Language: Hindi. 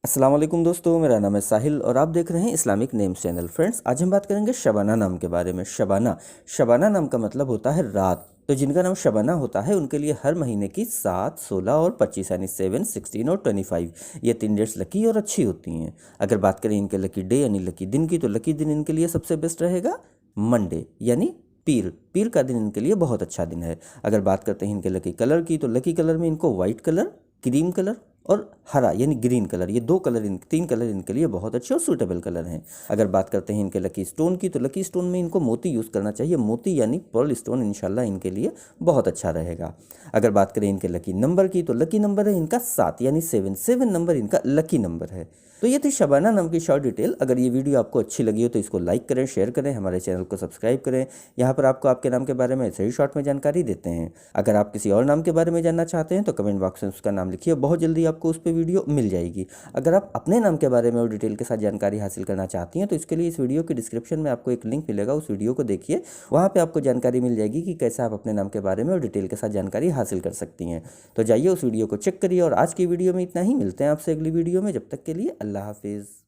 अस्सलाम वालेकुम दोस्तों, मेरा नाम है साहिल और आप देख रहे हैं इस्लामिक नेम्स चैनल। फ्रेंड्स, आज हम बात करेंगे शबाना नाम के बारे में। शबाना शबाना नाम का मतलब होता है रात। तो जिनका नाम शबाना होता है उनके लिए हर महीने की 7, 16 और 25 यानी 7, 16 और 25 ये 3 डेट्स लकी और अच्छी होती हैं। अगर बात करें इनके लकी डे यानी लकी दिन की, तो लकी दिन इनके लिए सबसे बेस्ट रहेगा मंडे यानी पीर। पीर का दिन इनके लिए बहुत अच्छा दिन है। अगर बात करते हैं इनके लकी कलर की, तो लकी कलर में इनको वाइट कलर, क्रीम कलर और हरा यानी ग्रीन कलर, ये 3 कलर इनके लिए बहुत अच्छे और सूटेबल कलर हैं। अगर बात करते हैं इनके लकी स्टोन की, तो लकी स्टोन में इनको मोती यूज़ करना चाहिए। मोती यानी पर्ल स्टोन इंशाल्लाह इनके लिए बहुत अच्छा रहेगा। अगर बात करें इनके लकी नंबर की, तो लकी नंबर है इनका 7 यानी 7 नंबर इनका लकी नंबर है। तो ये थी शबाना नाम की शॉर्ट डिटेल। अगर ये वीडियो आपको अच्छी लगी हो तो इसको लाइक करें, शेयर करें, हमारे चैनल को सब्सक्राइब करें। यहाँ पर आपको आपके नाम के बारे में ऐसे ही शॉर्ट में जानकारी देते हैं। अगर आप किसी और नाम के बारे में जानना चाहते हैं तो कमेंट बॉक्स में उसका नाम लिखिए, बहुत जल्दी आपको उस पर वीडियो मिल जाएगी। अगर आप अपने नाम के बारे में और डिटेल के साथ जानकारी हासिल करना चाहती हैं तो इसके लिए इस वीडियो की डिस्क्रिप्शन में आपको एक लिंक मिलेगा, उस वीडियो को देखिए। वहाँ पर आपको जानकारी मिल जाएगी कि कैसे आप अपने नाम के बारे में और डिटेल के साथ जानकारी हासिल कर सकती हैं। तो जाइए उस वीडियो को चेक करिए। और आज की वीडियो में इतना ही, मिलते हैं आपसे अगली वीडियो में। जब तक के लिए अल्लाह हाफिज़।